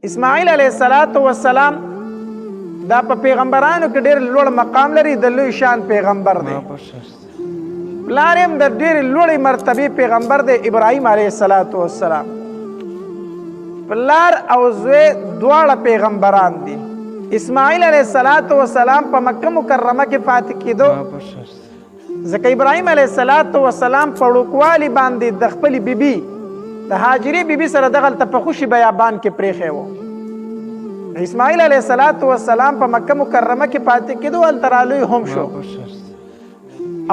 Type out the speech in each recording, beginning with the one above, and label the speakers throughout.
Speaker 1: اسماعیل علیه السلام دا په پیغمبرانو کې ډېر لوړ مقام لري، د لوی شان پیغمبر دی. پلار یې هم د ډېرې لوړې مرتبې پیغمبر دی، ابراهیم علیه السلام. پلار او زوی دواړه پیغمبران دي. اسماعیل علیه السلام په مکه مکرمه کې پاتې کېدو، ځکه ابراهیم علیه السلام په وړوکوالي باندې د خپلې بیبي د هاجرې بیبي سره دغلته په خوشي بیابان کې پرېښی و. اسماعیل علیه السلام په مکه مکرمه کې پاتې کېدو، هلته رالوی هم شو.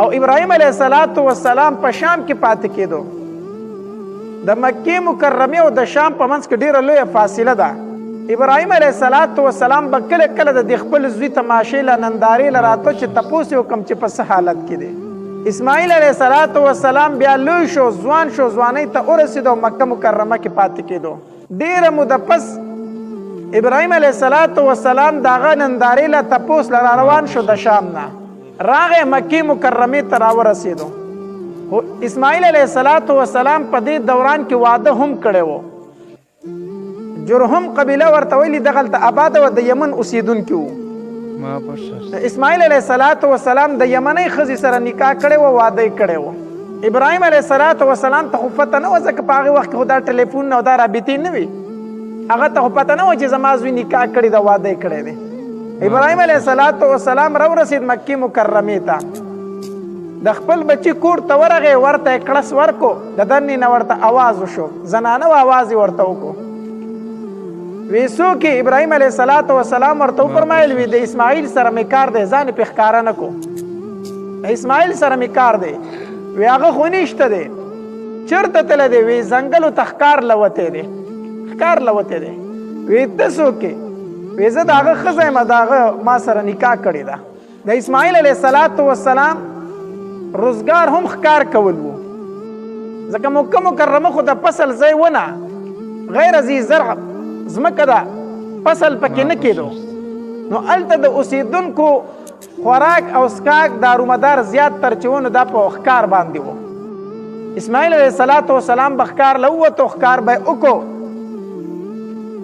Speaker 1: او ابراهیم علیه السلام په شام کې پاتې کېدو. د مکې مکرمې او د شام په منځ کې ډېره لویه فاصله ده. ابراهیم علیه السلام به کله کله د دې خپل زوی تماشې له نندارې له راته چې تپوس یې وکړم چې په څه حالت کې دی. اسماعیل علیه السلام بیا لوی شو، ځوان شو، ځوانۍ ته ورسېدو، مکه مکرمه کې پاتې کېدو. ډېره موده پس ابراهیم علیه السلام د هغه نندارې له تپوس له راروان شو د شام نه، راغی مکې مکرمې ته راورسېدو. خو اسماعیل علیه السلام په دې دوران کې واده هم کړی و. جرهم قبیله ورته ویلي دغلته آباده وه، د یمن اوسېدونکي وو. اسماعیل علیه السلام د یمنۍ ښځې سره نکاح کړی و، واده یې کړی و. ابراهیم علیه السلام ته خو پته نه وه، ځکه په هغې وخت کې خو دا ټلیفون او دا رابطې نه وي. هغه ته خو پته نه وه چې زما زوی نکاح کړی ده، واده یې کړی دی. ابراهیم علیه السلام راورسېد مکې مکرمې ته، د خپل بچي کور ته ورغی، ورته یې کړس ورکو، د دننې نه ورته اواز وشو، زنانه و آواز یې ورته وکړو. وی څوک یې؟ ابراهیم علیه السلام ورته وفرمایل وي د اسماعیل سره مې کار دی، ځان یې پې ښکاره نه کو. اسماعیل سره مې کار دی. وی هغه خو نشته دی. چېرته تللی دی؟ وی ځنګلو ته ښکار له وتی دی. ښکار له وتی دی. وی ته څوک یې؟ وی زه د هغه ښځه یم، د هغه ما سره نکاح کړې ده. د اسماعیل علیه السلام روزګار هم ښکار کول و، ځکه مکه مکرمه خو د فصل ځای ونه، غیر ذي زرع ځمکه ده، فصل پکې نه کېدو. نو هلته د اوسېدونکو خوراک او څښاک دارومدار زیات تر چې و، نو دا په ښکار باندې و. اسماعیل علیه السلام به ښکار له ووتو، ښکار به یې وکړو،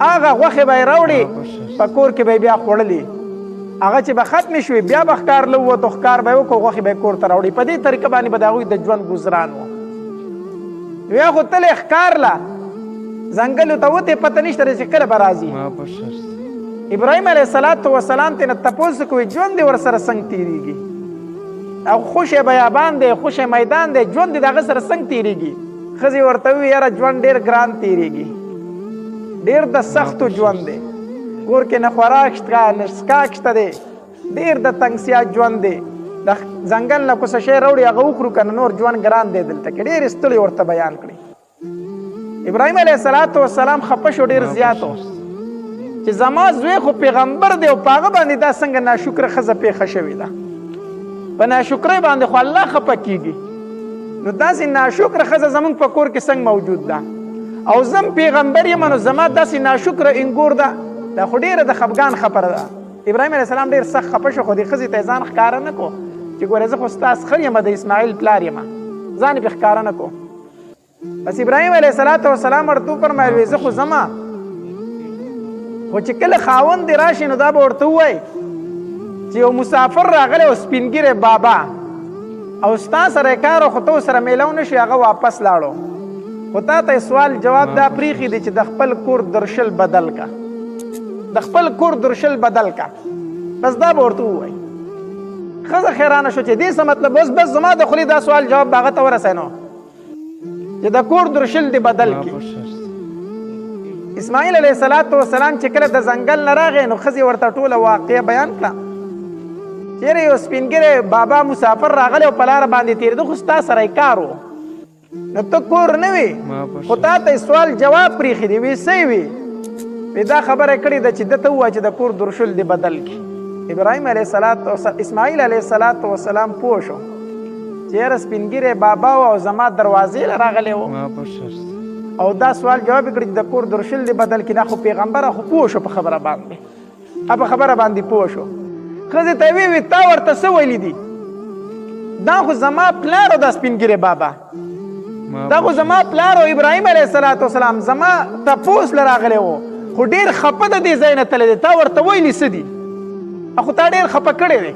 Speaker 1: هغه غوښې به یې راوړې، په کور کې به یې بیا خوړلې. هغه چې به ختمې شوې، بیا به ښکار له ووتو، ښکار به یې وکړو، غوښې به یې کور ته راوړې. په دې طریقه باندې به د هغوی د ژوند ګزران و. بیا خو تلې ښکار له ځنګلو ته وتې، پته نشته چې کله به راځي. ابراهیم علیه السلام ترې نه تپوس کوي ژوند دې ورسره څنګه تېرېږي؟ او خوشی بیابان دی، خوشی میدان دی، ژوند دې د هغه سره څنګه تېرېږي؟ ښځې ورته ووایي یاره ژوند ډېر ګران تېرېږي، ډېر د سختو ژوند دی، کور کې نه خوراک شته نه څښاک شته دی، ډېر د تنګسیا ژوند دی، د ځنګل نه کوڅه شی راوړي هغه وخورو که نه، نور ژوند ګران دی دلته کې. ډېرې ستړې ورته بیان کړي. ابراهیم علیه السلام خفه شو ډېر زیاتو چې زما زوی خو پیغمبر دی او په هغه باندې دا څنګه ناشکره ښځه پېښه شوې ده، په ناشکرۍ باندې خو الله خفه کېږي. نو داسې ناشکره ښځه زموږ په کور کې څنګه موجود ده؟ او زم پیغمبر یم، نو زما داسې ناشکره انګور ده، دا خو ډېره د خفګان خبره ده. ابراهیم علیه السلام ډېر سخت خفه شو، خو دې ښځې ته یې ځان ښکاره نه کو چې ګوره زه خو ستا څښر یم، د اسماعیل پلار یم، ځان یې پې ښکاره نه کو. بس ابراهیم علیه السلام ورته وفرمایل وی زه خو ځمه، خو چې کله خاوند دې راشي نو دا به ورته ووایي چې یو مسافر راغلی او سپین ږیری بابا، او ستا سره یې کار خو ته ورسره میلو نه شي، هغه واپس لاړو، خو تا ته سوال جواب دا پریښي دی چې د خپل کور درشل بدل کا، د خپل کور درشل بدل کا. بس دا به ورته ووایي. ښځه حیرانه شو چې دې څه مطلب؟ بس زما د خولې دا سوال جواب به هغه ته ورسوي نو چې د کور درشل دې بدل کړي. اسماعیل علیه السلام چې کله د ځنګل نه راغی نو ښځې ورته ټوله واقعه بیان کړه. چېرې یو سپین ږیری بابا مسافر راغلی او په لاره باندې تېرېده، خو ستا سره یې کار و، نو ته کور نه وې، خو تا ته یې سوال جواب پرېښي دي. وی څه وي؟ وی دا خبره یې کړې ده چې ده ته ووایه چې د کور درشل دې بدل کړي. اسماعیل علیه السلام پوه شو چې یاره سپین ږیری بابا و او زما دروازې له راغلی و، او دا سوال جواب یې کړي چې د کور درشل دې بدل کړي. دا خو پیغمبره خو پوه شو په خبره باندې، په خبره باندې پوه شو. ښځې ته یې وی تا ورته څه ویلي دي؟ دا خو زما پلار او دا سپین ږیری بابا، دا خو زما پلار او ابراهیم علیه السلام زما تپوس له راغلی و، خو ډېر خپه د دې ځای نه تللی دی، تا ورته ویلي څه دي؟ خو تا ډېر خپه کړی دی.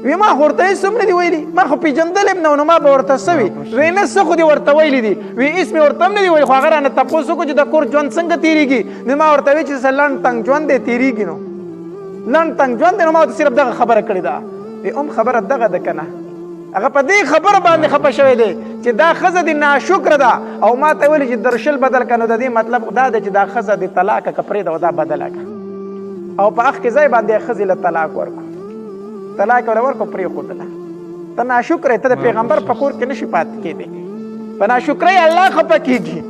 Speaker 1: وی ما خو ورته هېڅ هم نه دي ویلي، ما خو پېژندلی م نه نو ما به ورته څه وي؟ وی نه څه خو دې ورته ویلي دي. وی هېڅ مې ورته هم نه دي ویلي، خو هغه رانه تپوس وکړو چې د کور ژوند څنګه تېرېږي. نو ما ورته وی چې څه لنډ تنګ ژوند دی تېرېږي، نو لنډ تنګ ژوند دی. نو ما ورته صرف دغه خبره کړې ده. وی هم خبره دغه ده که نه، هغه په دې خبره باندې خفه شوی دی چې دا ښځه دې ناشکره ده او ما ته ویلي چې درشل بدل کړه. نو د دې مطلب دا دی چې دا ښځه دې طلاقه که پرېږده او دا بدله کړه او په اخ کې ځای باندې ښځې له طلاق ورکړو، طلاق یې ورکړو پرېښودله. ته ناشکره یې، ته د پیغمبر په کور کې نشي پاتې کېدی. په ناشکرۍ الله خفه کېږي.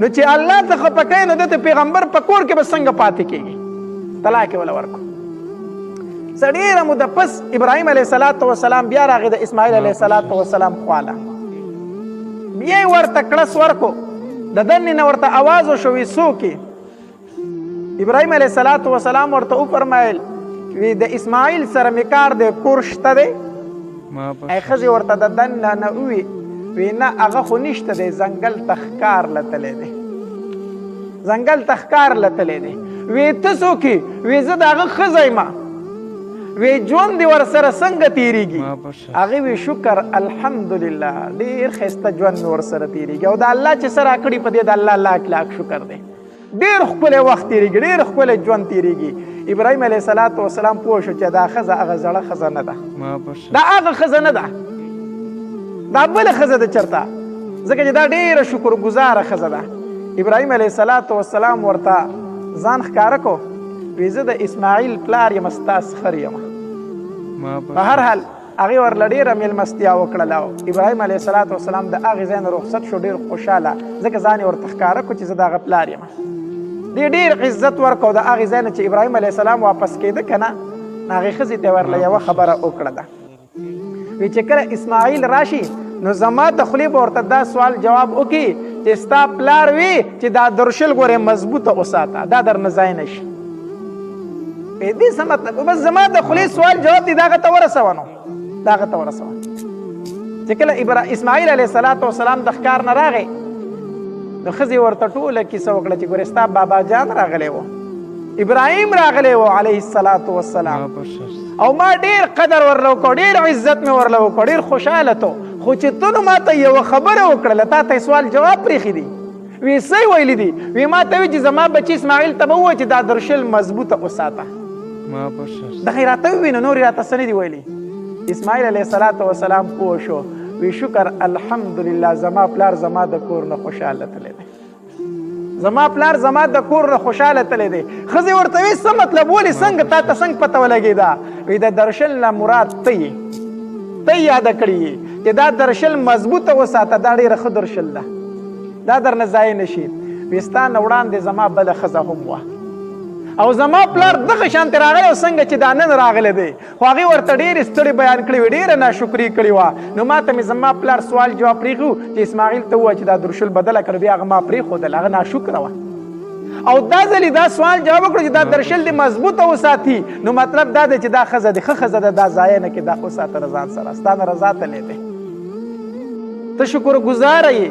Speaker 1: نو چې الله ته خفه کوي نو د پیغمبر په کور کې به څنګه پاتې کېږي؟ طلاق یې وله ورکړو. څه ډېره موده پس ابراهیم علیه السلام بیا راغی د اسماعیل علیه السلام خواله. بیا یې ورته کړس ورکو، د دننه نه ورته اواز وشو، وی څوک یې؟ ابراهیم علیه السلام ورته وفرمایل وی د اسماعیل سره مې کار دی، کور شته دی؟ ای ښځې ورته د دننه نه ووي، وی نه هغه خو نشته دی، ځنګل ته ښکار له تلی دی، ځنګل ته ښکار له تلی دی. وی ته څوک یې؟ وی زه د هغه ښځه یم. وی ژوند دې ورسره څنګه تېرېږي؟ هغې وی شکر الحمدلله، ډېر ښایسته ژوند مې ورسره تېرېږي او د الله چې څه راکړي په دې د الله لاک لاک شکر دی. ډېر ښکلی وخت تېرېږي، ډېر ښکلی ژوند تېرېږي. ابراهیم علیه السلام پوه شو چې دا ښځه هغه زړه ښځه نه ده، دا هغه ښځه نه ده، دا بله ښځه ده چېرته، ځکه چې دا ډېره شکرګزاره ښځه ده. ابراهیم علیه السلام ورته ځان ښکاره کو، وی زه د اسماعیل پلار یم، ستا سخر یم. په هر حال هغې ورله ډېره مېلمستیا وکړله او ابراهیم علیه السلام د هغې ځای نه رخصت شو ډېر خوشحاله، ځکه ځان یې ورته ښکاره کړو چې زه د هغه پلار یم. دې ډېر عزت ورکړو د هغې ځای نه چې ابراهیم علیه السلام واپس کېده که نه، هغې ښځې ته ورله یوه خبره وکړه ده. وی چې کله اسماعیل راشي نو زما د خولې به ورته دا سوال جواب وکړي چې ستا پلار وي چې دا درشل ګورې مضبوطه وساته، دا درنه ځای نه شي. دې څه مطلب؟ بس زما د خولې سوال جواب دی، دا هغه ته ورسوه، نو دا هغه ته ورسوه. چې کله اسماعیل علیه السلام د ښکار نه راغی نو ښځې ورته ټوله کیسه وکړه چې ګورې ستا بابا جان راغلی و، ابراهیم راغلی و علیه السلام، او ما ډېر قدر ورله وکړو، ډېر عزت مې ورله وکړو، ډېر خوشحاله تو، خو چې ته نو ما ته یوه خبره وکړله، تا ته سوال جواب پرېښي دي. وی څه یې ویلي دي؟ وی ما ته وي چې زما بچي اسماعیل ته به ووایه چې دا درشل مضبوطه وساته. دغه یې راته ووي نو نور یې راته څه نه دي ویلي. اسماعیل علیه السلام پوه شو، وی شکر الحمدلله، زما پلار زما د کور نه خوشحاله تلی دی، زما پلار زما د کور نه خوشحاله تلی دی. ښځې ورته وی څه مطلب؟ ولې څنګه تا ته څنګه پته ولګېده؟ وی د درشل نه مراد ته یې، ته یې یاده کړي یې چې دا درشل مضبوطه وساته، دا ډېره ښه درشل ده، دا درنه ځای نه شي. وی ستا نه وړاندې زما بله ښځه هم وه او زما پلار دغه شانتې راغلی او څنګه چې دا نن راغلی دی، خو هغې ورته ډېرې ستړې بیان کړې وې، ډېره ناشکري کړې وه. نو ما ته مې زما پلار سوال جواب پرېښو چې اسماعیل ته ووایه چې دا درشل بدله کړه، بیا هغه ما پرېښودل، هغه ناشکره وه. او دا ځلې دا سوال جواب وکړو چې دا درشل دې مضبوطه وساتي، نو مطلب دا دی چې دا ښځه دې ښه ښځه ده، دا ضایع نه کړې، دا وساته د ځان سره، ستا نه رضا تلی دی. ته شکرګزاره یې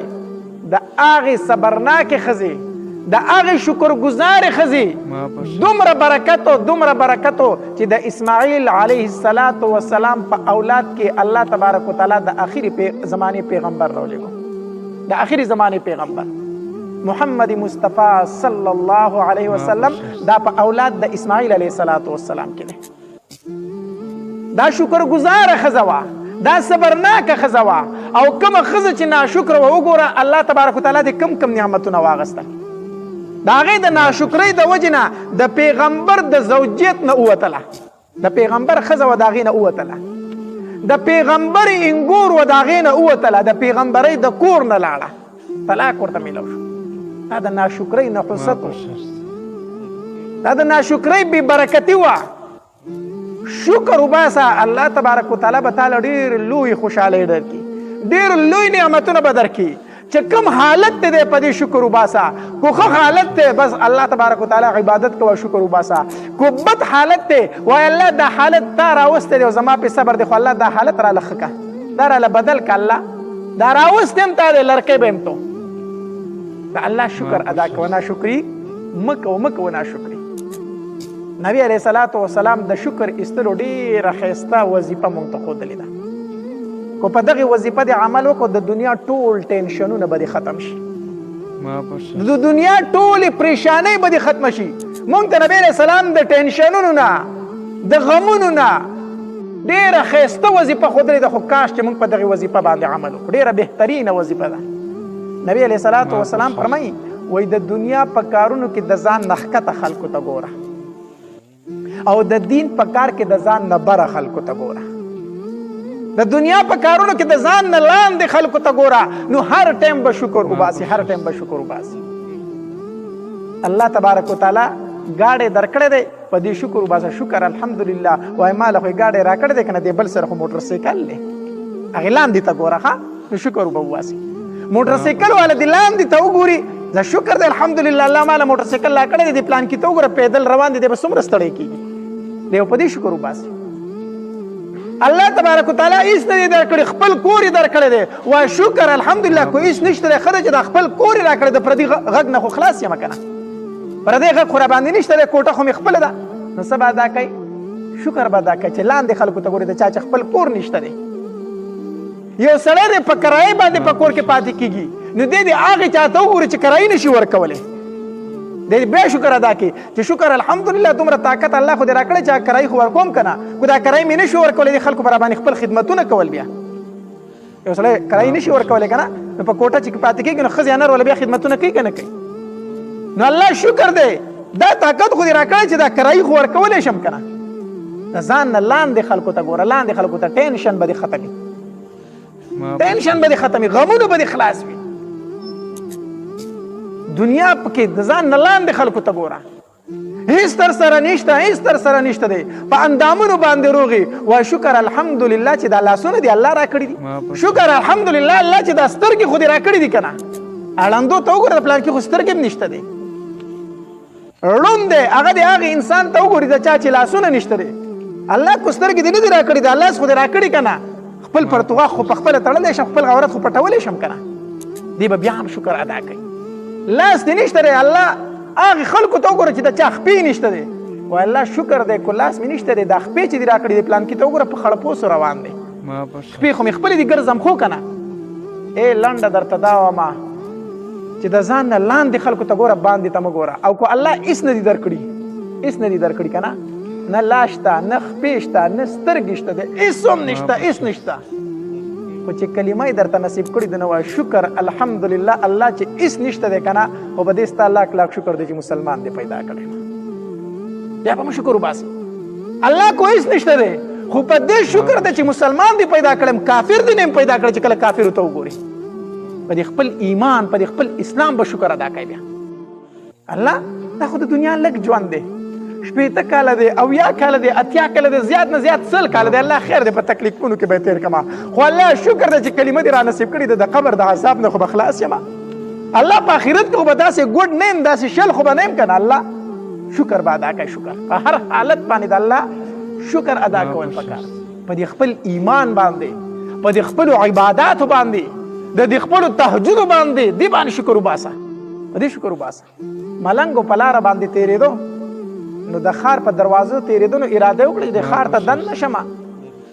Speaker 1: د هغې صبرناکې ښځې، د هغې شکرګزارې ښځې. دومره برکت و چې د اسماعیل علیه السلام په اولاد کې الله تبارک وتعالی د آخري زمانې پیغمبر راولېږو، د آخري زمانې پیغمبر محمد مصطفی صلی الله علیه وسلم دا په اولاد د اسماعیل علیه السلام کې دی. دا شکرګزاره ښځه وه، دا صبرناکه ښځه وه. او کومه ښځه چې ناشکره وه، وګوره الله تبارک وتعالی دې کم نعمتونه واغستل، د هغې د ناشکرۍ د وجې نه د پیغمبر د زوجیت نه ووتله، د پیغمبر ښځه وه د هغې نه ووتله، د پیغمبر انګور وه د هغې نه ووتله، د پیغمبرۍ د کور نه لاړه، طلاق ورته میلاو شو. دا د ناشکرۍ نحوست و، دا د ناشکرۍ بې برکتي وه. شکر وباسه، الله تبارک وتعالی به تعالی ډېر لوی خوشحالۍ درکړي، ډېر لوی نعمتونه به درکړي. چې کوم حالت ته دی په دې شکر وباسه، کو ښه حالت دی بس الله تبارک وتعالی عبادت کوه، شکر وباسه. کو بد حالت دی وایه الله دا حالت تا راوستی دی او زما پې صبر دی، خو الله دا حالت راله ښه که، دا راله بدل که، الله دا راوستی هم تا دی لرکی به هم تو. د الله شکر ادا کوه، ناشکري مکو ناشکري. نبی علیه الصلاۃ والسلام د شکر ایستلو ډېره ښایسته وظیفه موږ ته ښودلې ده. کو په دغې وظیفه د عمل وکړو د دنیا ټول ټینشنونه به دې ختم شي، د دنیا ټولې پریشانۍ به دې ختمه شي. موږ ته نبی علیه السلام د ټینشنونو نه د غمونو نه ډېره ښایسته وظیفه ښودلې ده، خو کاش چې موږ په دغې وظیفه باندې عمل وکړو. ډېره بهترینه وظیفه ده. نبی علیه الصلاۃ والسلام فرمایي وایي د دنیا په کارونو کې د ځان نه ښکته خلکو ته ګوره او د دین په کار کې د ځان نه بره خلکو ته ګوره. د دنیا په کارونو کې د ځان نه لاندې خلکو ته ګوره، نو هر ټایم به شکر وباسي، هر ټایم به شکر وباسي. الله تبارک وتعالی ګاډی درکړی دی، په دې شکر وباسه. شکر الحمدلله وایي ما له خو یې ګاډی راکړی دی که نه دی بل سره خو موټر سایکل دی، هغې لاندې ته ګوره ښه، نو شکر به وباسي. موټر سایکل والا دې لاندې ته وګوري، زه شکر دی الحمدلله الله ما له موټر سایکل راکړی دی، پلان کې ته وګوره پیدل روان دی، دی به څومره ستړی کېږي، دی په دې شکر وباسي. الله تبارک وتعالی هیڅ نه دی درکړی، خپل کور یې درکړی دی. وایي شکر الحمدلله کو هیڅ نشته دی، ښه ده چې دا خپل کور یې راکړی د پردي غږ نه خو خلاص یم که نه، پردی غږ خو راباندې نشته دی، کوټه خو مې خپله ده. نو څه به ادا کوي؟ شکر به ادا کوي چې لاندې خلکو ته ګوري د چا چې خپل کور نشته دی. یو سړی دی په کرایې باندې په کور کې پاتې کېږي، نو دی د هغې چا ته وګوري چې کرایي نشي ورکولی، دی بیا شکر ادا کوي چې شکر الحمدلله دومره طاقت الله خو دې راکړی چې کرایي خو ورکوم که نه، خو دا کرایي مې نشي ورکولی، د خلکو به راباندې خپل خدمتونه کول. بیا یو سړی کرایي نشي ورکولی که نه، نو په کوټه چې پاتې کېږي نو ښځې نر ولا بیا خدمتونه کوي که نه کوي. نو الله شکر دی دا طاقت خو دې راکړی چې دا کرایي خو ورکولی شم که نه. د ځان نه لاندې خلکو ته ګوره، لاندې خلکو ته ټینشن به دې ختمي، ټینشن به دې ختمي، غمونه به دې خلاص وي. دنیا پکې د ځان نه لاندې خلکو ته ګوره، هیڅ تر سره نشته، هیڅ تر سره نشته دی، په اندامونو باندې روغي. وایي شکر الحمدلله چې دا لاسونه دي الله راکړي دي، شکر الحمدلله الله چې دا سترګې خو دې راکړي دي که نه. اړندو ته وګوره د پلان کې خو سترګې هم نشته دی، ړوند دی هغه د هغې انسان ته وګوري د چا چې لاسونه نشته دی. الله کو سترګې دې نه دي راکړي دي، الله خو دې راکړي که نه. خپل پرتوغاښ خو په خپله تړلی شم، خپل عورت خو پټولی شم که نه، دی به بیا هم شکر ادا کوي. لاس دې نشته دی، الله هغې خلکو ته وګوره چې د چا خپې نشته دی، وایي الله شکر دی کو لاس مې نشته دی، دا خپې چې دې راکړي دی پلان کې ته وګوره په خړپوسو روان دی، خپې خو مې خپلې دي ګرځم خو که نه. لنډه درته دا ومه چې د ځان نه لاندې خلکو ته ګوره، باندې ته مه ګوره. او کو الله هېڅ نه دي درکړي، هېڅ نه دي درکړي که نه، نه لاس شته، نه خپې شته، نه سترګې شته دی، هېڅ هم نشته، هېڅ نشته. خو چې کلمه یې درته نصیب کړي د نو وایي شکر الحمدلله الله چې هېڅ نشته دی که نه، خو په دې ستا لاک لاک شکر دی چې مسلمان دی پیدا کړی. بیا به مو شکر وباسي. الله کو هېڅ نشته دی، خو په دې شکر دی چې مسلمان دی پیدا کړی، کافر دی نه پیدا کړی چې کله کافرو ته وګوري. په دې خپل ایمان، په دې خپل اسلام به شکر ادا کوي. بیا الله دا خو د دنیا لږ ژوند دی، 80 کاله دی، 80 کاله دی، 80 کاله دی، زیات نه زیات 100 کاله دی. الله خیر دی، په تکلیفونو کې به تیر کما، خو الله شکر دی چې کلمه دې را نصیب کړي د قبر د عذاب نه خو به خلاص یم. الله په آخرت کې خو به داسې ګوډ نه یم، داسې شل خو به نه یم که نه. الله شکر به ادا کوي، شکر په هر حالت باندې د الله شکر ادا کول پکار، په دې خپل ایمان باندې، په دې خپلو عباداتو باندې، د دې خپلو تهجدو باندې، دې باندې شکر وباسه، په دې شکر وباسه. ملنګو په لاره باندې تېرېدو، نو د ښار په دروازو تېرېدو، نو اراده وکړه چې د ښار ته دننه شمه،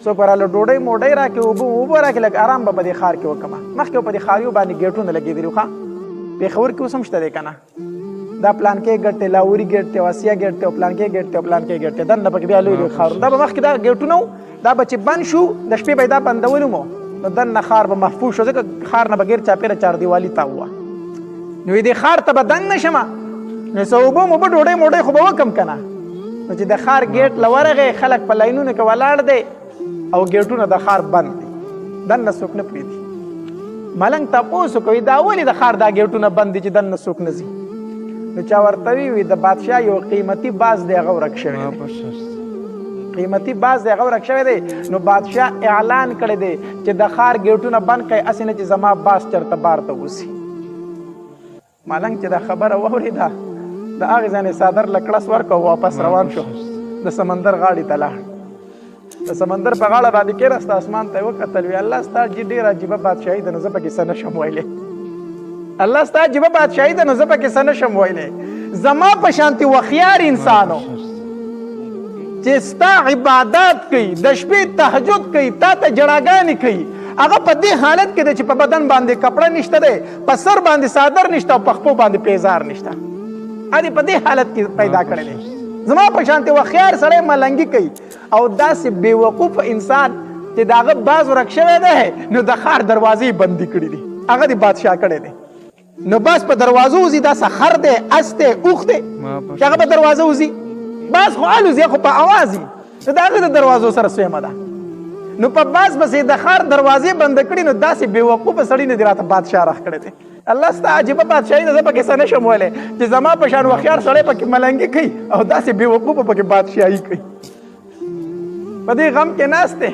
Speaker 1: څوک به راله ډوډۍ موډۍ راکړي، اوبه راکړي، لږ ارام به په دې ښار کې وکړمه. مخکې په دې ښاریو باندې ګیټونه لګېدلي وو، ښه پېښور کې اوس هم شته دی که نه، دا پلانکې ګټ دی، لاهوري ګټ دی، واسیا ګټ دی، او پلانکې ګټ دی، او پلانکې ګټ دی، دننه پکې بیا لوی لوی ښارونه. دا به مخکې دا ګیټونه وو، دا به چې بند شو د شپې به یې دا بندولي مو، نو دننه ښار به محفوظ شو، ځکه ښار نه بغیر چاپېره چاردیوالي تا وه. نو دې ښار ته به دننه شمه، نو څه اوبه موبه ډوډۍ موډۍ خو به وکړم که نه. نو چې د ښار ګیټ له ورغې، خلک په لاینونو کې ولاړ دی او ګیټونه د ښار بند دي، دننه څوک نه پرېږدي. ملنګ تپوس کوي دا ولې د ښار دا ګیټونه بند دي چې دننه څوک نه ځي؟ نو چا ورته وي د بادشاه یو قیمتي باز دی هغه ورک شوی دی، قیمتي باز دی هغه ورک شوی دی. نو بادشاه اعلان کړی دی چې د ښار ګیټونه بند کړئ، هسې نه چې زما باز چېرته بار ته وځي. ملنګ چې دا خبره واورېده، د هغې ځانې څادر له کړس ورکړ او واپس روان شو، د سمندر غاړې ته لاړ. د سمندر په غاړه باندې کېناسته، اسمان ته یې وکتل، وی الله ستا ډېره عجیبه بادشاهي ده، نو زه پکې څه نشم ویلی. الله ستا عجیبه بادشاهي ده، نو زه پکې څه نشم ویلی. زما په شانتي وخیار انسانو چې ستا عبادت کوي د شپې تهجد کوي تا ته جړاګانې کوي هغه په دې حالت کې دی چې په بدن باندې کپړه نشته دی په سر باندې صادر نشته او په خپو باندې پیزار نشته ادي په دې حالت کې پیدا کړی دی زما په شانتي وخیار سړی ملنګي کوي او داسې بېوقوف انسان چې د هغه باز ورک شوی دی نو د ښار دروازې بندي کړي دي هغه د بادشاه کړی دی نو باز په دروازو وځي دا خر دی اس دی اوښ دی چې هغه په دروازه وځي باز خو الوځي خو په اواز وي نو د هغه د دروازو سره سویمه ده نو په باز پسې د ښار دروازې بند کړي نو داسې بېوقوفه سړي نه دي راته بادشاه راښ کړی دی الله ستا عجیبه بادشاهي ده زه پکې څه نشم ویلی چې زما په شان وخیار سړی پکې ملنګي کوي او داسې بېوقوفه پکې بادشاهي کوي په دې غم کې ناست دی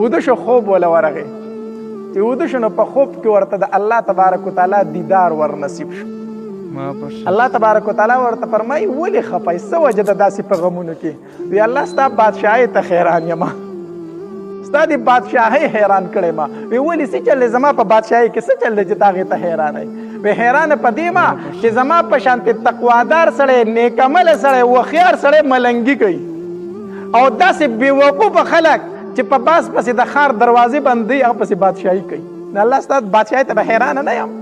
Speaker 1: اوده شو خوب وله ورغی چې اوده شو نو په خوب کې ورته د الله تبارک وتعالی دیدار ور نصیب شو الله تبارک وتعالی ورته فرمایي ولې خفه څه وجه ده داسې په غمونو کې وی الله ستا بادشاهۍ ته حیران یمه ستا د بادشاهۍ حیران کړی ما وی ولې څه چل دی زما په بادشاهۍ کې څه چل دی چې تا هغې ته حیرانه وی حیرانه په دې ما چې زما په شانتې تقوادار سړی نیکعمله سړی وخیار سړی ملنګي کوي او داسې بېوقوفه خلک چې په باز پسې د ښار دروازې بندوي هغه پسې بادشاهي کوي نو الله ستا بادشاهۍ ته به حیرانه نه یم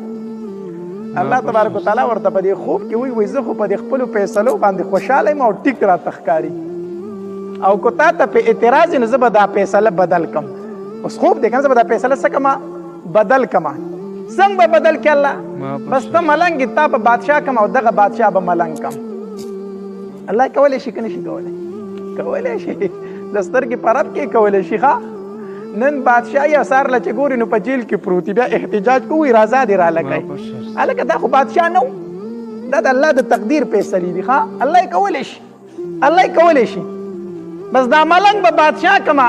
Speaker 1: الله تبارک وتعالی ورته په دې خوب کې وایي زه خو په دې خپلو فیصلو باندې خوشحاله یم او ټیک راته ښکاري او که تا ته په اعتراض نو زه به دا فیصله بدل کم اوس خوب دی که زه به دا فیصله څه کمه بدل کمه څنګه به بدل کړي الله بس ته ملنګ تا په بادشاه کم او دغه بادشاه به ملنګ کم الله کولی شي که نه شي کولی شي د سترګې په رب کې کولی شي ښه نن بادشاهي اثار له چې ګوري نو په جیل کې پروت بیا احتجاج کوي رضا دې رالګئ هلکه دا خو بادشاه نه و دا د الله د تقدیر فیصلې دي ښه الله یې کولی شي بس دا ملنګ به بادشاه کما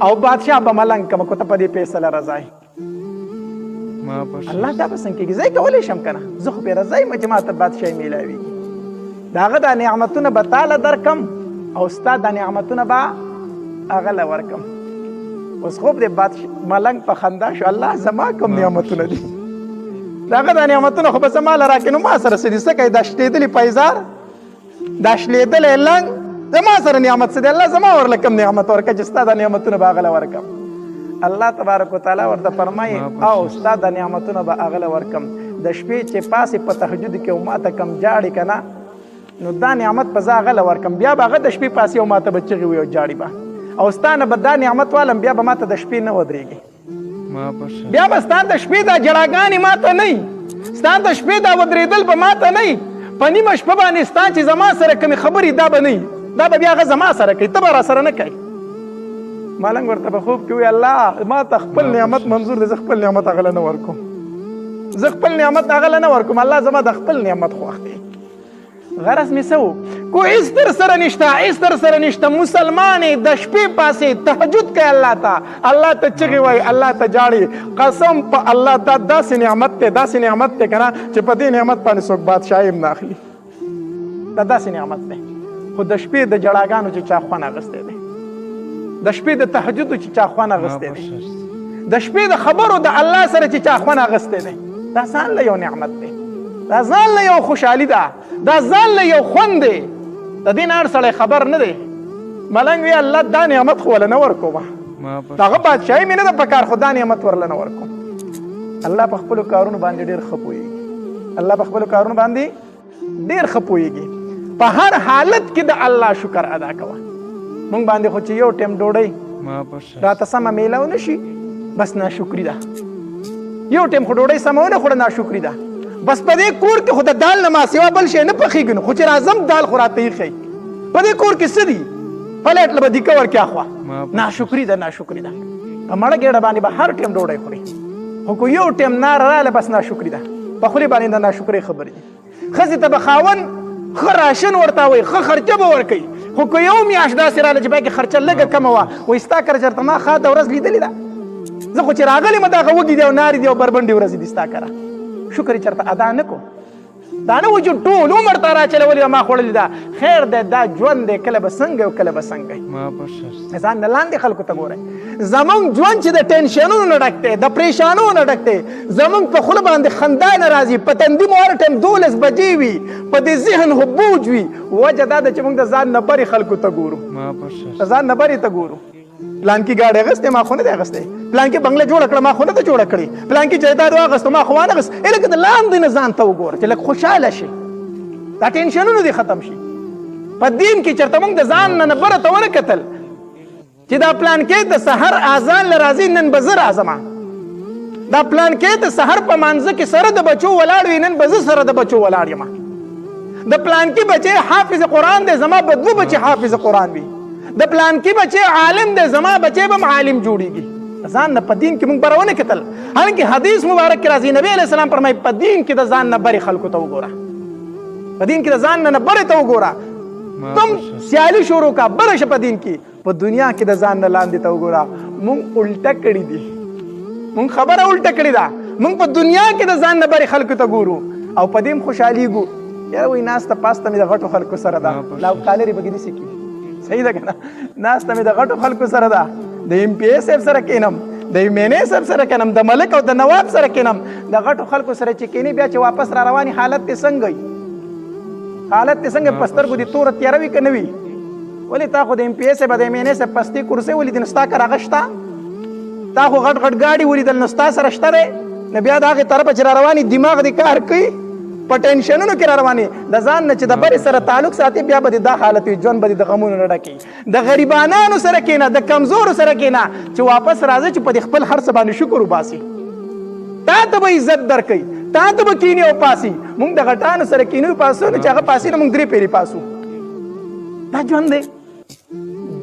Speaker 1: او بادشاه به ملنګ کما کو ته په دې فیصله رضا یې الله دا به څنګه کېږي زه یې کولی شم که نه زه خو پرې رضا یم چې ما ته بادشاهي میلاویږي د هغه دا نعمتونه به تاله درکم او ستا دا نعمتونه به هغه له ورکم اوس خوب د ملنګ په خندا شو الله زما کوم نعمتونه دي د هغه دا نعمتونه خو به زما له راکړي نو ما سره څه دي څه کوي دا شلېدلي پیزار دا شلېدلی لنګ زما سره نعمت څه دی الله زما ورله کوم نعمت ورکړه چې ستا دا نعمتونه به هغه له ورکم الله تبارک وتعالی ورته فرمایي او ستا دا نعمتونه به هغه له ورکم د شپې چې پاسې په تهجد کې او ماته کم جاړي که نه نو دا نعمت به زه هغه له ورکم بیا به هغه د شپې پاسې او ماته به چغې وي او جاړي به او ستا نه به دا نعمت والم بیا به ماته د شپې نه ودرېږي بیا به ستا د شپې دا جړاګانې ماته نه وي ستا د شپې دا ودرېدل به ماته نه وي په نیمه شپه باندې ستا چې زما سره کومې خبرې دا به نه وي دا به بیا هغه زما سره کوي ته به را سره نه کوي ملنګ ورته په خوب کې وي الله ما ته خپل نعمت منظور دی زه خپل نعمت هغه له نه ورکوم الله زما د خپل نعمت خوښ دی غرض مې څه و کو هېڅ در سره نشته مسلمانې د شپې پاسې تهجد کوي الله ته چغې وایي الله ته جاړي قسم په الله دا داسې نعمت دی که نه چې په دې نعمت باندې څوک بادشاهي هم نه اخلي دا داسې نعمت دی خو د شپې د جړاګانو چې چا خوند اخیستی دی د شپې د تهجدو چې چا خوند اخیستی دی د شپې د خبرو د الله سره چې چا خوند اخیستی دی دا ځان له یو نعمت دی دا ځان له یو خوشحالي ده دا ځان له یو خوند دی د دې نه هر سړی خبر نه دی ملنګ وی الله دا نعمت خو ورله نه ورکوم دغه بادشاهي مې نه ده پکار خو دا نعمت ورله نه ورکوم الله په خپلو کارونو باندې ډېر ښه پوهېږي په هر حالت کې د الله شکر ادا کوه مونږ باندې خو چې یو ټیم ډوډۍ راته سمه میلاو نه شي بس ناشکري ده یو ټیم خو ډوډۍ سمه ونه خوړه ناشکري ده بس په دې کور کې خو د دال نه ما سوا بل شی نه پخېږي نو خو چې راځم دال خو راته ایښی په دې کور کې څه دي پلیټ له به دیکه ورکې اخوا ناشکري ده په مړه ګېډه باندې به هر ټیم ډوډۍ خوري خو که یو ټیم ناره راغله بس ناشکري ده په خولې باندې د ناشکرۍ خبرې دي ښځې ته به خاوند ښه راشن ورته وایي ښه خرچه به ورکوي خو که یو میاشت داسې راغله چې پکې خرچه لږه کمه وه وایي ستا کره چېرته ما ښه د ورځ لیدلې ده زه خو چې راغلی م دغه وږي دي او نارې دي او بربنډې ورځې دي ستا کره شکر یې چېرته ادا نه کو دا نه و چې ټول عمر ته راچلولي ما خوړلي ده. خیر دی دا ژوند دی، کله به څنګه او کله به څنګه ځان نه لاندې خلکو ته ګورئ. زمونږ ژوند چې د ټینشنونو نه ډک دی، د پریشانونو نه ډک دی، زمونږ په خوله باندې خندا نه راځي، په تندي مو هر ټایم 12 بجې وي، په دې ذهن خو بوج وي. وجه دا ده چې موږ د ځان نه برې خلکو ته ګورو، د ځان نه برې ته ګورو. پلان کې ګاډي اغستې ما خو نه دی اغستې، پلان کې بنگله جوړه کړه ما خو نه ده جوړه کړې، پلان کې جایداد واغسته ما خو وانه اغست. لکه د لاندې نه ځان ته وګوره چې لږ خوشحاله شي، دا ټینشنونه دې ختم شي. په دین کې چېرته موږ د ځان نه بره ته ونه کتل چې دا پلان کې د سحر اذان له راځي نن به زه راځم، دا پلان کې د سحر په مانځه کې سره د بچو ولاړ وي نن به زه سره د بچو ولاړ یم، د پلان کې بچې حافظ قرآن دی زما به 2 بچې حافظ قرآن وي، د پلان کې بچې عالم دی زما بچې به عالم جوړیږي. ځان نه په دین کې موږ بره ونه کتل. حالانکه حدیث مبارک کې راځي نبی علیه السلام فرمایي په دین کې د ځان نه برې خلکو ته وګوره، په دین کې د ځان نه برې ته وګوره. تم سیالي شروع کا بره شه په دین کې، په دنیا کې د ځان نه لاندې ته وګوره. موږ الټه کړي دي، موږ خبره الټه کړې ده. موږ په دنیا کې د ځان نه برې خلکو ته ګورو او په دې خوشحالېږو. یاره وایي ناسته پاسته مې د غټو خلکو سره ده، لا کالري پکې داسې کېږي. صحیح ده که نه؟ ناسته مې د غټو خلکو سره ده، د MPA صاحب سره کېنم، د MNA صاحب سره کېنم، د ملک او د نواب سره کېنم. د غټو خلکو سره چې کېنې بیا چې واپس را رواني حالت دې څنګه وي؟ حالت دې څنګه؟ په سترګو دې توره تیاره وي که نه وي؟ ولې تا خو د MPA صاحب د MNA صاحب پستې کرسۍ ولیدې نو ستا کره هغه شته؟ تا خو غټ غټ ګاډي ولیدل نو ستا سره شته دی؟ نو بیا د هغې طرفه چې را رواني دماغ دې کار کوي، په ټینشنونو کې را روانې. د ځان نه چې د برې سره تعلق ساتي بیا به دې دا حالت وي، ژوند به دې د غمونو نه ډکوي. د غریبانانو سره کېنه، د کمزورو سره کېنه چې واپس راځي چې په دې خپل هر څه باندې شکر وباسي. تا ته به عزت درکوي، تا ته به کینې او پاسي. موږ د غټانو سره کینې پاسو نه چې هغه پاسي نه موږ 3 پیرې پاسو. دا ژوند دی.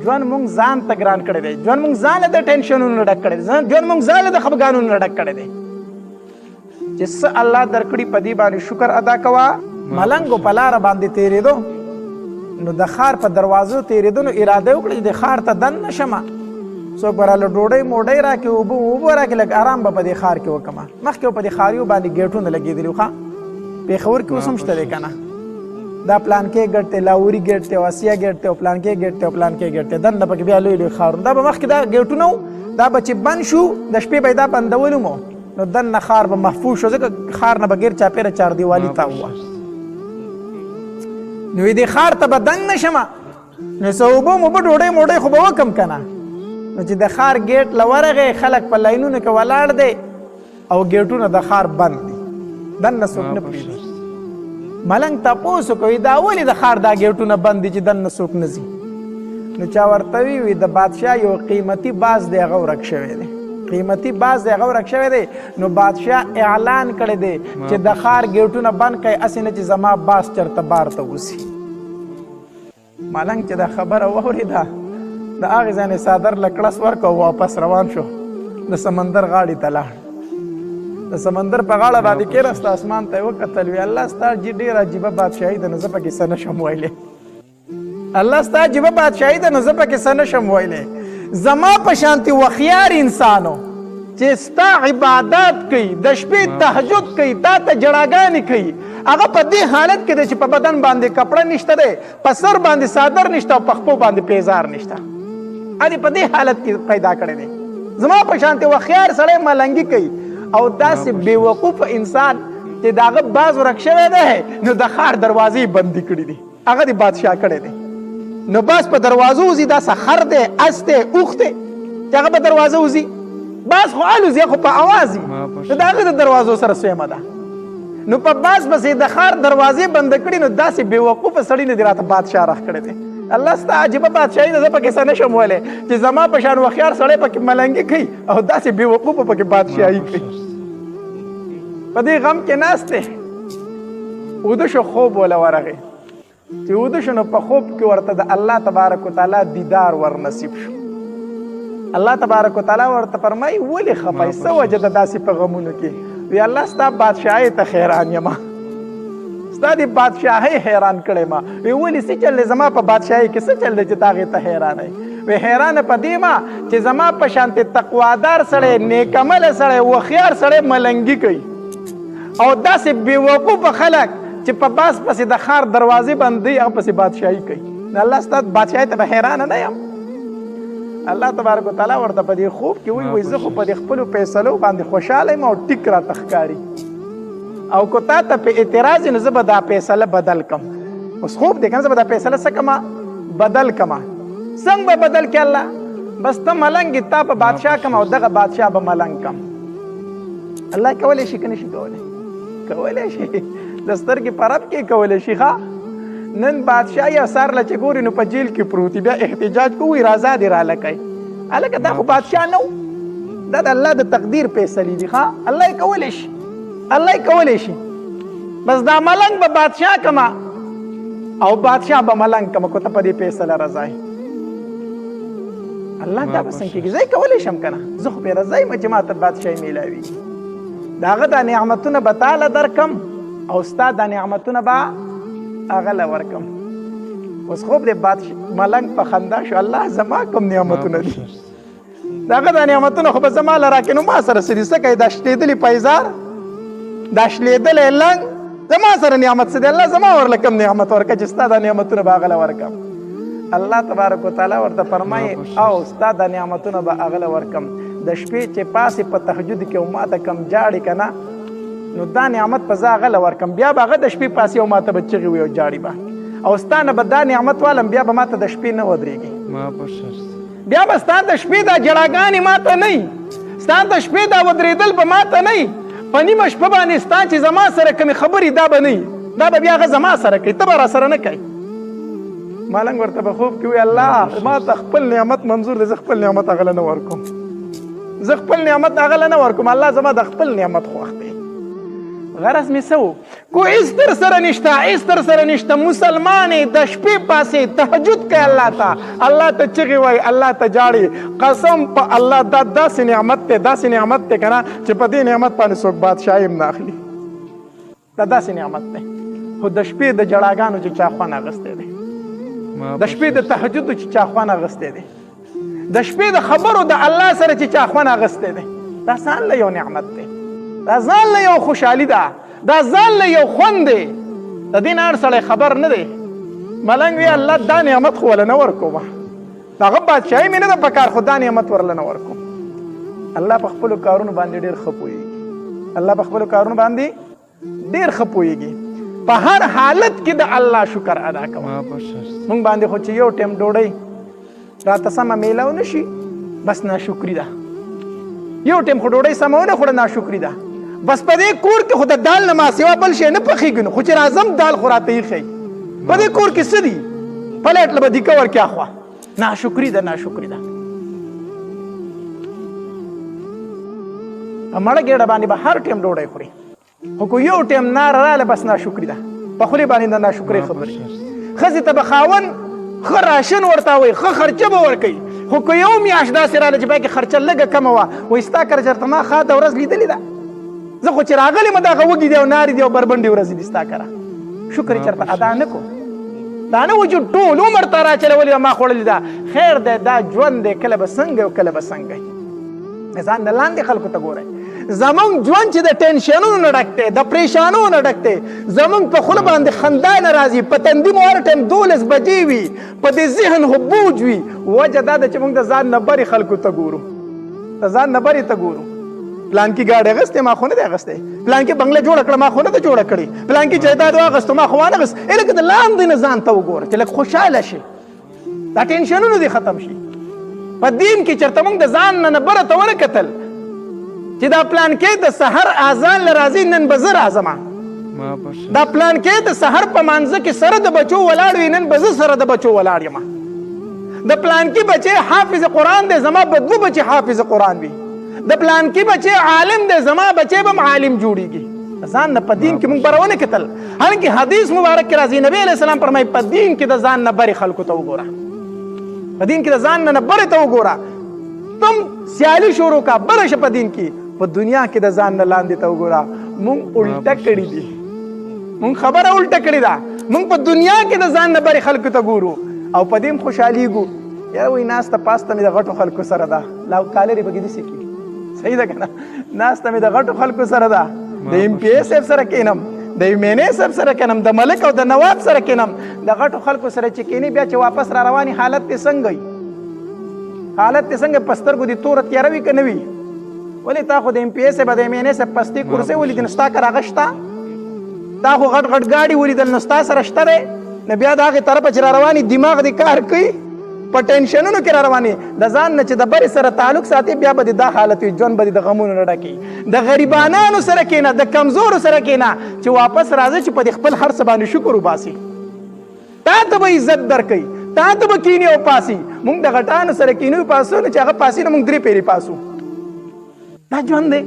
Speaker 1: ژوند موږ ځان ته ګران کړی دی، ژوند موږ ځان له د ټینشنونو نه ډک کړی دی، ژوند موږ ځان له د خفګانونو نه ډک کړی دی. چې څه الله درکړي په دې باندې شکر ادا کوه. ملنګو په لاره باندې تېرېدو نو د ښار په دروازو تېرېدو نو اراده وکړه چې د ښار ته دن نه شمه، څوک به راله ډوډۍ موډۍ راکړي، اوبه راکړي، لږ ارام به په دې ښار کې وکړمه. مخکې په دې ښاریو باندې ګیټونه لګېدلي وو، ښه پېښور کې اوس هم شته دی که نه؟ دا پلانکې ګټ دی، لاهوري ګیټ دی، واسیا ګیټ دی، او پلانکې ګیټ دی، او پلانکې ګیټ دی. دننه پکې بیا لوی لوی ښارونه. دا به مخکې دا ګیټونه وو، دا به چې بند شو د شپې به یې دا بندولو مو نو دننه ښار به محفوظ شو، ځکه ښار نه به ګیر چاپېره چاردیوالي تا ووه. نو دې ښار ته به دنګ نه شمه، نو څه اوبه موبه ډوډۍ موډۍ خو به وکم که نه. نو چې د ښار ګیټ له ورغې خلک په لاینونو کې ولاړ دی او ګیټونه د ښار بند دي، دننه څوک نه پرېږدي. ملنګ تپوس کوي دا ولې د ښار دا ګیټونه بند دي چې دننه څوک نه ځي؟ نو چا ورته وي د بادشاه یو قیمتي باز دی هغه ورک شوی دی، قیمتي باز دی هغه ورک شوی دی. نو بادشاه اعلان کړی دی چې د ښار ګیټونه بند کړئ، هسې نه چې زما باز چېرته بار ته وځي. ملنګ چې دا خبره واورېده د هغې ځای څادر له کړس ورکړ او واپس روان شو، د سمندر غاړې ته لاړ. د سمندر په غاړه باندې کېناسته، اسمان ته یې وکتل، وی الله ستا ډېره عجیبه بادشاهي ده، نو زه پکې څه نشم ویلی. الله ستا عجیبه بادشاهي ده، نو زه پکې څه نشم ویلی. زما په شانتې وخیار انسانو چې ستا عبادت کوي، د شپې تهجد کوي، تا ته جړاګانې کوي، هغه په دې حالت کې دی چې په بدن باندې کپړه نشته دی، په سر باندې څادر نشته او په خپو باندې پیزار نشته، ادې په دې حالت کې پیدا کړی دی. زما په شانتې وخیار سړی ملنګي کوي او داسې بېوقوفه انسان چې د هغه باز ورک شوی دی نو د ښار دروازې بندي کړي دي، هغه دې بادشاه کړی دی. نو باز په دروازو وځي، دا خر دی، اس دی، اوښ دی چې هغه په دروازه وځي. باز خو الوځي خو په اواز وي، نو د هغه د دروازو سره سویمه ده. نو په باز پسې د ښار دروازې بند کړي، نو داسې بېوقوفه سړي نه دې راته بادشاه راخ کړی دی. الله ستا عجیبه بادشاهي ده، زه پکې څه نشم ویلی چې زما په شان وخیار سړی پکې ملنګي کوي او داسې بېوقوفه پکې بادشاهي کوي. په دې غم کې ناست دی، اوده شو، خوب وله ورغی. چې اوده شو نو په خوب کې ورته د الله تبارک وتعالی دیدار ور نصیب شو. الله تبارک وتعالی ورته فرمایي ولې خفه یې، څه وجه ده داسې په غمونو کې؟ وی الله ستا بادشاهۍ ته حیران یم، ستا دې بادشاهۍ حیران کړی ما. وی ولې څه چل دی زما په بادشاهۍ کې، څه چل دی چې تا هغې ته حیرانئ؟ وی حیرانه په دې ما چې زما په شانتې تقوادار سړی، نیکعمله سړی، وخیار سړی ملنګي کوي او داسې بېوقوفه خلک چې په باس پسې د ښار دروازې باندې هغه پسې بادشاهي کوي. نو الله ستا بادشاهۍ ته به حیرانه نه یم. الله تبارک وتعالی ورته په دې خوب کې وایي زه خو په دې خپلو فیصلو باندې خوشحاله یم او ټیک راته ښکاري او که تا ته په اعتراض نو زه به دا فیصله بدل کم. اوس خوب دی که نه زه به دا فیصله څه کمه بدل کمه. څنګه به بدل کړي الله؟ بس ته ملنګ یې تا په بادشاه کم او دغه بادشاه به ملنګ کم. الله کولی شي که نه شي کولی؟ کولی شي. د سترګې په رب کې کولی شي. ښه نن بادشاه یا سار له چې ګوري نو په جیل کې پروت بیا احتجاج کوي راځه دې رالکئ. هلکه دا خو بادشاه نه و، دا د الله د تقدیر فیصلې دي. ښه الله یې کولی شي، الله یې کولی شي. بس دا ملنګ به بادشاه کمه او بادشاه به ملنګ کمه که ته په دې فیصله رضا یې. الله دا به څنګه کېږي؟ زه یې کولی شم که نه؟ زه خو پرې رضا یم چې ما ته بادشاهي میلاوي. د هغه دا نعمتونه به تاله درکم او ستا دا نعمتونه به هغه له ورکم. اوس خوب دی ملنګ په خندا شو الله زما کوم نعمتونه دي؟ د هغه دا نعمتونه خو به زما له راکړې نو ما سره څه دي؟ څه کوي دا شلېدلي پیزار دا شلېدلی لنګ زما سره نعمت څه دی؟ الله زما ورله کوم نعمت ورکړه چې ستا دا نعمتونه به هغه له ورکم. الله تبارک وتعالی ورته فرمایي او ستا دا نعمتونه به هغه له ورکم. د شپې چې پاسې په تهجد کې او ما ته کم جاړي که نه نو دا نعمت به زه هغه له ورکم. بیا به هغه د شپې پاسې او ما ته به چغې وي او جاړي به او ستا نه به دا نعمت والم بیا به ما ته د شپې نه ودرېږي. بیا به ستا د شپې دا جړاګانې ما ته نه وي، ستا د شپې دا ودرېدل به ما ته نه وي. په نیمه شپه باندې ستا چې زما سره کومې خبرې دا به نه وي، دا به بیا هغه زما سره کوي، ته به را سره نه کوي. ملنګ ورته به خوب کې وي الله ما ته خپل نعمت منظور دی، زه خپل نعمت هغه له نه ورکوم، زه خپل نعمت هغه له نه ورکوم. الله زما د خپل نعمت خوښ دی. غرض مې څه و؟ کو هېڅ در سره نشته، هېڅ در سره نشته. مسلمان یې د شپې پاسې تهجد کوي الله ته، الله ته چغې وایي، الله ته جاړي. قسم په الله دا داسې نعمت دی، داسې نعمت دی که نه چې په دې نعمت باندې څوک بادشاهي هم نه اخلي. دا داسې نعمت دی. خو د شپې د جړاګانو چې چا خوند اخیستی دی، د شپې د تهجدو چې چا خوند اخیستی دی، د شپې د خبرو د الله سره چې چا خوند اخیستی دی، دا ځان له یو نعمت دی، دا ځان له یو خوشحالي ده، دا ځان له یو خوند دی. د دې نه هر سړی خبر نه دی. ملنګ وی الله دا نعمت خو وله نه ورکومه، د هغه بادشاهي مې نه ده په کار، خو دا نعمت ورله نه ورکوم. الله په خپلو کارونو باندې ډېر ښه پوهېږي، الله په خپلو کارونو باندې ډېر ښه پوهېږي. په هر حالت کې د الله شکر ادا کوه. مونږ باندې خو چې یو ټیم ډوډۍ راته سمه میلاو نه شي بس ناشکري ده، یو ټیم خو ډوډۍ سمه ونه خوړه ناشکري ده. بس په دې کور کې خو د دال نه ما سوا بل شی نه پخېږي نو خو چې راځم دال خو راته ایښی. په دې کور کې څه دي؟ پلیټ له به دیکه ورکې اخوا ناشکري ده، ناشکري ده. په مړه ګېډه باندې به هر ټیم ډوډۍ خوري، خو که یو ټیم ناره راغله بس ناشکري ده. په خولې باندې د ناشکرۍ خبرې. ښځې ته به خاوند ښه راشن ورته وایي، ښه خرچه به ورکوي، خو که یو میاشت داسې راغله چې پکې خرچه لږه کمه وه وایي ستا کره چېرته ما ښاده ورځ لیدلې ده، زه خو چې راغلی م دغه وږي دي او نارې دي او بربنډې ورځې دي ستا کره، شکر یې چېرته ادا نه کو. دا نه و چې ټول عمر ته راچلولې ده ما خوړلې ده. خیر دی دا ژوند دی، کله به څنګه او کله به څنګه. ځان نه لاندې خلکو ته ګورئ. زمونږ ژوند چې د ټینشنونو نه ډک دی، د پریشانونو نه ډک دی، زمونږ په خوله باندې خندا نه راځي، په تندي مو هر ټایم 12 بجې وي، په دې ذهن خو بوج وي. وجه دا ده چې موږ د ځان نه برې خلکو ته ګورو، د ځان نه برې ته ګورو. پلانکي ګاډي اخیستی ما خو نه دی اخیستی، پلانکي بنګله جوړه کړه ما خو نه ده جوړه کړې، پلانکي جایداد واخیستو ما خو وانه اخیست. لکه د لاندې نه ځان ته وګوره چې لږ خوشحاله شي، دا ټینشنونه دې ختم شي. په دین کې چېرته موږ د ځان نه بره ته ونه کتل چې دا پلان کې د سحر اذان له راځي نن به زه راځم، دا پلان کې د سحر په مانځه کې سره د بچو ولاړ وي نن به زه سره د بچو ولاړ یم، د پلان کې بچی حافظ قرآن دی زما به 2 بچي حافظ قرآن وي، د پلان کې بچی عالم دی زما بچی به عالم جوړیږي. ځان نه په دین کې موږ بره ونه کتل. حالانکه حدیث مبارک کې راځي نبی علیه السلام فرمایي په دین کې د ځان نه برې خلکو ته وګوره، په دین کې د ځان نه برې ته وګوره. تم سیالي شروع کا بره شه په دین کې، په دنیا کې د ځان نه لاندې ته وګوره. مونږ الټه کړي دي، مونږ خبره الټه کړې ده. مونږ په دنیا کې د ځان نه برې خلکو ته ګورو او په دې هم خوشحالېږو. یاره وایي ناسته پاسته مې د غټو خلکو سره ده، لاو کالرې پکې داسې کېږي، صحیح ده که نه؟ ناسته مې د غټو خلکو سره ده، د ایم پی اے صاحب سره کښېنم، د مینې سب سره کینم د ملک او د نواب سره کینم د غټو خلکو سره چې کینی بیا چې واپس را رواني حالت ته څنګه پسترګو دي تور تیار وي کنه وي ولې تا خو د ام پی ایس به د مینې سره پستی کورسه ولې د نستا کر غشتا تا خو غټ غټ گاډي ولې د نستا سره شته نه بیا دغه طرف چې را رواني دماغ دې کار کوي په ټینشنونو کې را رواني د ځان نه چې د بری سره تعلق ساتي بیا به د حالت ژوند به د غمونو نه ډکې د غریبانو سره کېنه د کمزورو سره کېنه چې واپس راځي چې په خپل هر څه باندې شکر وباسي تا ته به عزت درکې تا ته به کینی او پاسي موږ د غټانو سره کینو پاسو نه چې هغه پاسي نه موږ درې پیری پاسو دا ژوند دی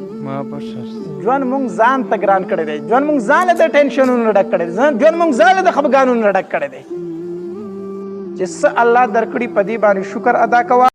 Speaker 1: ژوند موږ ځان ته ګران کړی دی ژوند موږ ځان له ټینشنونو نه ډک کړی دی ژوند موږ ځان له خفګانونو نه ډک کړی دی چې څه الله درکړي په دې باندې شکر ادا کوه